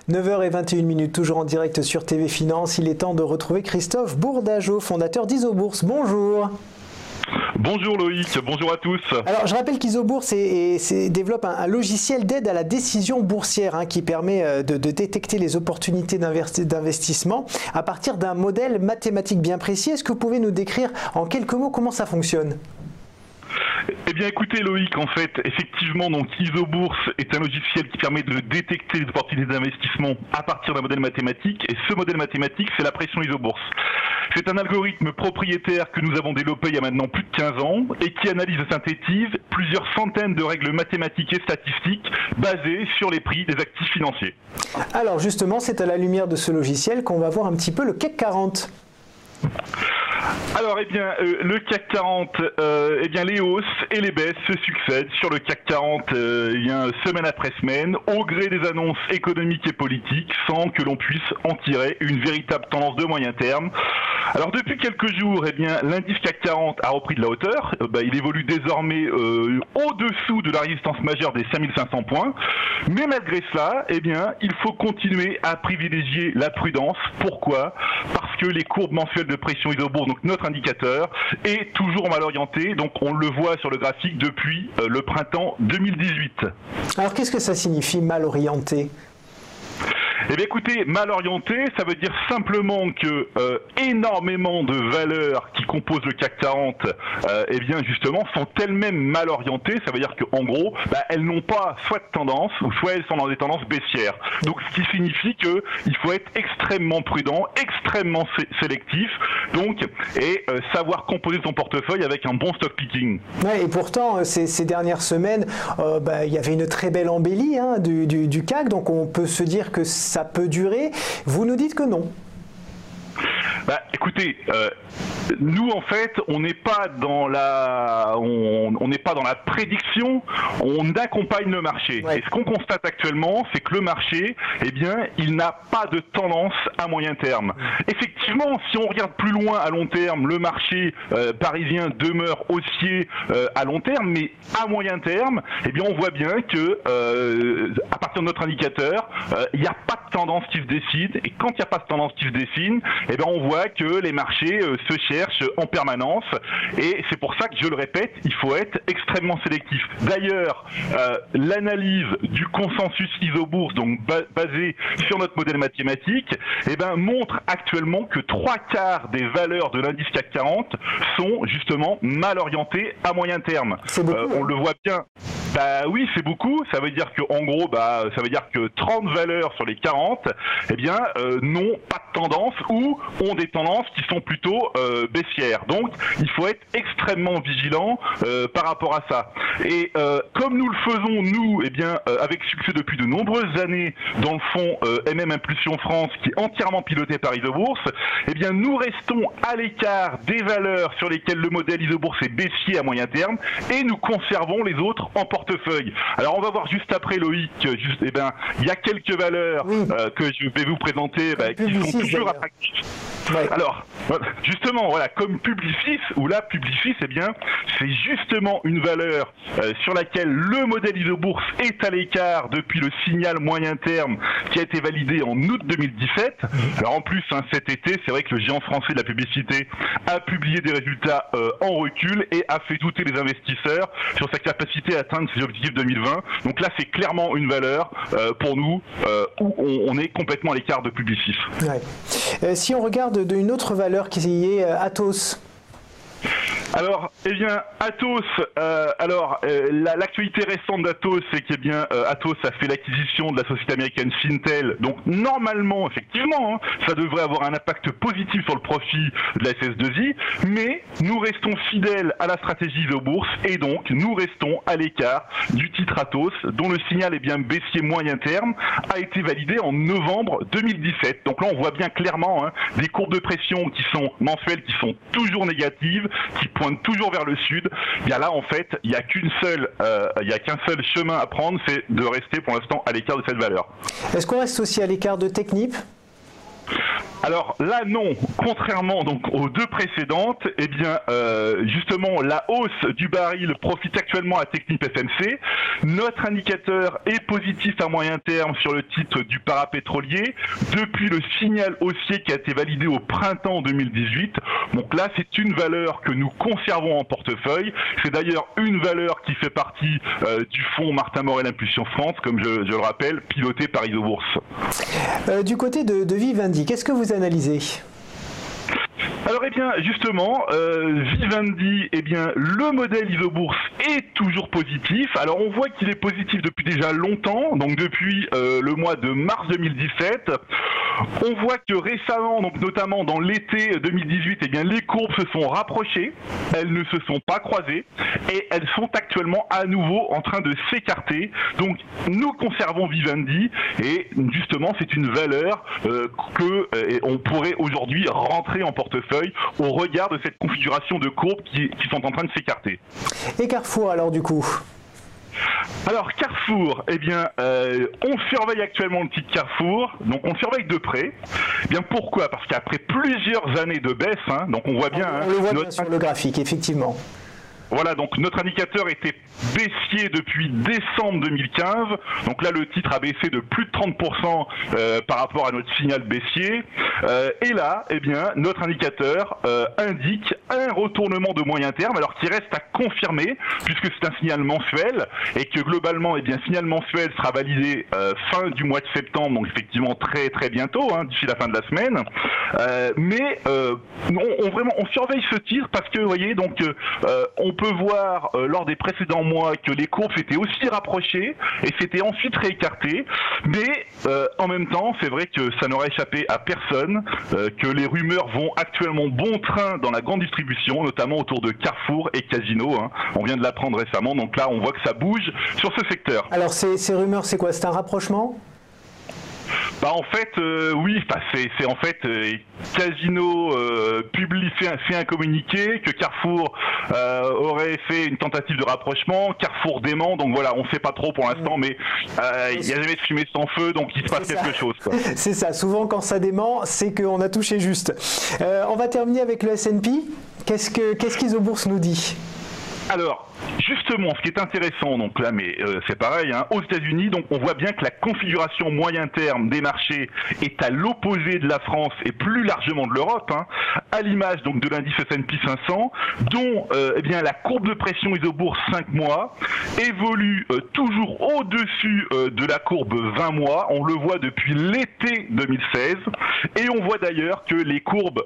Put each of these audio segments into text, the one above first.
9h21, toujours en direct sur TV Finance. Il est temps de retrouver Christophe Bourdageaud, fondateur d'Isobourse. Bonjour. Bonjour Loïc, bonjour à tous. Alors je rappelle qu'Isobourse développe un logiciel d'aide à la décision boursière qui permet de détecter les opportunités d'investissement à partir d'un modèle mathématique bien précis. Est-ce que vous pouvez nous décrire en quelques mots comment ça fonctionne ? Eh bien écoutez Loïc, en fait, effectivement, donc Isobourse est un logiciel qui permet de détecter les opportunités d'investissement à partir d'un modèle mathématique, et ce modèle mathématique, c'est la pression Isobourse. C'est un algorithme propriétaire que nous avons développé il y a maintenant plus de 15 ans et qui analyse et synthétise plusieurs centaines de règles mathématiques et statistiques basées sur les prix des actifs financiers. Alors justement, c'est à la lumière de ce logiciel qu'on va voir un petit peu le CAC 40. Alors, le CAC 40, les hausses et les baisses se succèdent sur le CAC 40, semaine après semaine, au gré des annonces économiques et politiques, sans que l'on puisse en tirer une véritable tendance de moyen terme. Alors, depuis quelques jours, l'indice CAC 40 a repris de la hauteur. Il évolue désormais au-dessous de la résistance majeure des 5500 points. Mais malgré cela, il faut continuer à privilégier la prudence. Pourquoi ? Parce que les courbes mensuelles de pression Isobourse, donc notre indicateur, est toujours mal orienté. Donc on le voit sur le graphique depuis le printemps 2018. Alors qu'est-ce que ça signifie mal orienté ? Eh bien écoutez, mal orienté, ça veut dire simplement que énormément de valeurs qui composent le CAC 40, justement, sont elles-mêmes mal orientées. Ça veut dire qu'en gros, elles n'ont pas soit de tendance, ou soit elles sont dans des tendances baissières. Donc ce qui signifie qu'il faut être extrêmement prudent, extrêmement sélectif, et savoir composer son portefeuille avec un bon stock picking. Ouais, et pourtant, ces dernières semaines, il y avait une très belle embellie du CAC, donc on peut se dire que ça peut durer. Vous nous dites que non. Écoutez, nous en fait, on n'est pas dans la prédiction, on accompagne le marché. Ouais. Et ce qu'on constate actuellement, c'est que le marché, il n'a pas de tendance à moyen terme. Effectivement, si on regarde plus loin à long terme, le marché parisien demeure haussier à long terme, mais à moyen terme, on voit bien que à partir de notre indicateur, il n'y a pas de tendance qui se décide. Et quand il n'y a pas de tendance qui se dessine, on voit que les marchés se cherchent en permanence, et c'est pour ça que, je le répète, il faut être extrêmement sélectif. D'ailleurs, l'analyse du consensus Isobourse, donc basé sur notre modèle mathématique, montre actuellement que 3/4 des valeurs de l'indice CAC 40 sont justement mal orientées à moyen terme. On le voit bien. Oui, c'est beaucoup. Ça veut dire que, en gros, ça veut dire que 30 valeurs sur les 40, n'ont pas de tendance ou ont des tendances qui sont plutôt baissières. Donc, il faut être extrêmement vigilant par rapport à ça. Et comme nous le faisons, nous, avec succès depuis de nombreuses années, dans le fonds MM Impulsion France, qui est entièrement piloté par Isobourse, nous restons à l'écart des valeurs sur lesquelles le modèle Isobourse est baissier à moyen terme, et nous conservons les autres en portefeuille. Alors on va voir juste après, Loïc, il y a quelques valeurs que je vais vous présenter qui sont toujours attractives. Ouais. Alors, justement, comme Publicis, ou là, Publicis, c'est justement une valeur sur laquelle le modèle Isobourse est à l'écart depuis le signal moyen terme qui a été validé en août 2017. Alors en plus, cet été, c'est vrai que le géant français de la publicité a publié des résultats en recul et a fait douter les investisseurs sur sa capacité à atteindre ses objectifs 2020. Donc là, c'est clairement une valeur pour nous où on est complètement à l'écart de Publicis. Ouais. Si on regarde d'une autre valeur qui est Atos. Alors, Atos, l'actualité récente d'Atos, c'est Atos a fait l'acquisition de la société américaine Syntel. Donc, normalement, effectivement, ça devrait avoir un impact positif sur le profit de la SS2I, mais nous restons fidèles à la stratégie Isobourse, et donc, nous restons à l'écart du titre Atos, dont le signal baissier moyen terme a été validé en novembre 2017. Donc là, on voit bien clairement des courbes de pression qui sont mensuelles, qui sont toujours négatives, qui pointent toujours vers le sud. Là, en fait, il n'y a qu'un seul chemin à prendre, c'est de rester pour l'instant à l'écart de cette valeur. Est-ce qu'on reste aussi à l'écart de Technip ? Alors là non, contrairement donc aux deux précédentes, eh bien justement la hausse du baril profite actuellement à Technip FMC. Notre indicateur est positif à moyen terme sur le titre du parapétrolier depuis le signal haussier qui a été validé au printemps 2018. Donc là c'est une valeur que nous conservons en portefeuille. C'est d'ailleurs une valeur qui fait partie du fonds Martin Morel Impulsion France, comme je le rappelle, piloté par Isobourse. Du côté de Vivendi, qu'est-ce que vous analysez ? Alors eh bien justement, Vivendi, eh bien le modèle Isobourse est toujours positif. Alors on voit qu'il est positif depuis déjà longtemps, donc depuis le mois de mars 2017. On voit que récemment, donc notamment dans l'été 2018, eh bien les courbes se sont rapprochées, elles ne se sont pas croisées et elles sont actuellement à nouveau en train de s'écarter. Donc nous conservons Vivendi et justement c'est une valeur que on pourrait aujourd'hui rentrer en portefeuille au regard de cette configuration de courbes qui sont en train de s'écarter. Et Carrefour alors du coup ? Alors Carrefour, eh bien, on surveille actuellement le titre Carrefour, donc on surveille de près. Eh bien pourquoi ? Parce qu'après plusieurs années de baisse, hein, donc on voit bien... On le voit bien sur le graphique, effectivement. Voilà, donc notre indicateur était baissier depuis décembre 2015. Donc là, le titre a baissé de plus de 30% par rapport à notre signal baissier. Et là, eh bien, notre indicateur indique un retournement de moyen terme, alors qui reste à confirmer, puisque c'est un signal mensuel, et que globalement, eh bien, signal mensuel sera validé fin du mois de septembre, donc effectivement très très bientôt, hein, d'ici la fin de la semaine. Mais on surveille ce titre parce que, vous voyez, donc on peut voir lors des précédents mois que les courbes s'étaient aussi rapprochées et s'étaient ensuite réécartées, mais en même temps c'est vrai que ça n'aurait échappé à personne que les rumeurs vont actuellement bon train dans la grande distribution, notamment autour de Carrefour et Casino, hein. On vient de l'apprendre récemment, donc là on voit que ça bouge sur ce secteur. Alors ces rumeurs, c'est quoi? C'est un rapprochement? Bah en fait oui, c'est en fait Casino fait un communiqué que Carrefour aurait fait une tentative de rapprochement, Carrefour dément, donc voilà, on ne sait pas trop pour l'instant, mais il n'y a jamais de fumée sans feu, donc il se passe quelque chose. C'est ça, souvent quand ça dément, c'est qu'on a touché juste. On va terminer avec le S&P. Qu'est-ce qu'Isobourse nous dit? Alors, justement, ce qui est intéressant, donc là, mais c'est pareil, hein, aux États-Unis, donc on voit bien que la configuration moyen terme des marchés est à l'opposé de la France et plus largement de l'Europe, hein, à l'image donc de l'indice S&P 500, dont eh bien la courbe de pression Isobourse 5 mois évolue toujours au-dessus de la courbe 20 mois. On le voit depuis l'été 2016, et on voit d'ailleurs que les courbes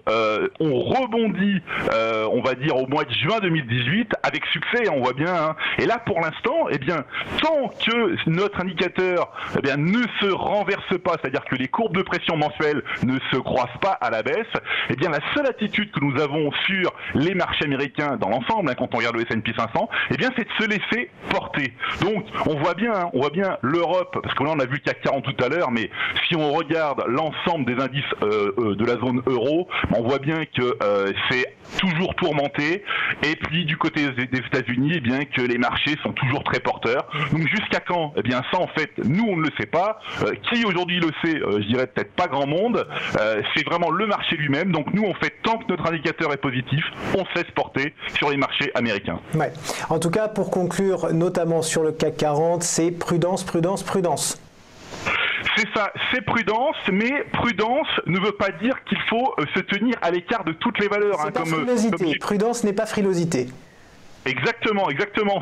ont rebondi, on va dire au mois de juin 2018 avec succès, on voit bien, hein. Et là pour l'instant, eh bien, tant que notre indicateur eh bien, ne se renverse pas, c'est-à-dire que les courbes de pression mensuelles ne se croisent pas à la baisse, eh bien la seule attitude que nous avons sur les marchés américains dans l'ensemble, hein, quand on regarde le S&P 500, eh bien c'est de se laisser porter. Donc on voit bien l'Europe, parce que là on a vu le CAC 40 tout à l'heure, mais si on regarde l'ensemble des indices de la zone euro, on voit bien que c'est toujours tourmenté, et puis du côté des États-Unis, eh bien que les marchés sont toujours très porteurs. Donc jusqu'à quand? Eh bien ça en fait, nous on ne le sait pas. Qui aujourd'hui le sait? Je dirais peut-être pas grand monde. C'est vraiment le marché lui-même. Donc nous en fait, tant que notre indicateur est positif, on se laisse porter sur les marchés américains. Ouais. En tout cas, pour conclure, notamment sur le CAC 40, c'est prudence, prudence, prudence. C'est ça, c'est prudence, mais prudence ne veut pas dire qu'il faut se tenir à l'écart de toutes les valeurs. C'est pas frilosité. Prudence n'est pas frilosité. Exactement.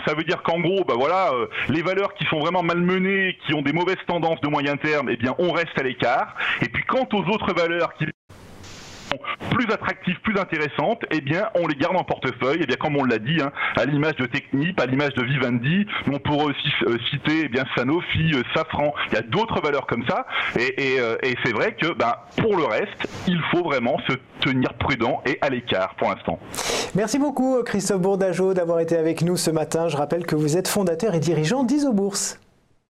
Ça veut dire qu'en gros, bah voilà, les valeurs qui sont vraiment malmenées, qui ont des mauvaises tendances de moyen terme, eh bien, on reste à l'écart. Et puis, quant aux autres valeurs qui plus attractives, plus intéressantes, eh bien, on les garde en portefeuille. Eh bien, comme on l'a dit, hein, à l'image de Technip, à l'image de Vivendi, on pourrait aussi citer, eh bien, Sanofi, Safran. Il y a d'autres valeurs comme ça. Et c'est vrai que, pour le reste, il faut vraiment se tenir prudent et à l'écart pour l'instant. Merci beaucoup, Christophe Bourdageaud, d'avoir été avec nous ce matin. Je rappelle que vous êtes fondateur et dirigeant d'Isobourse.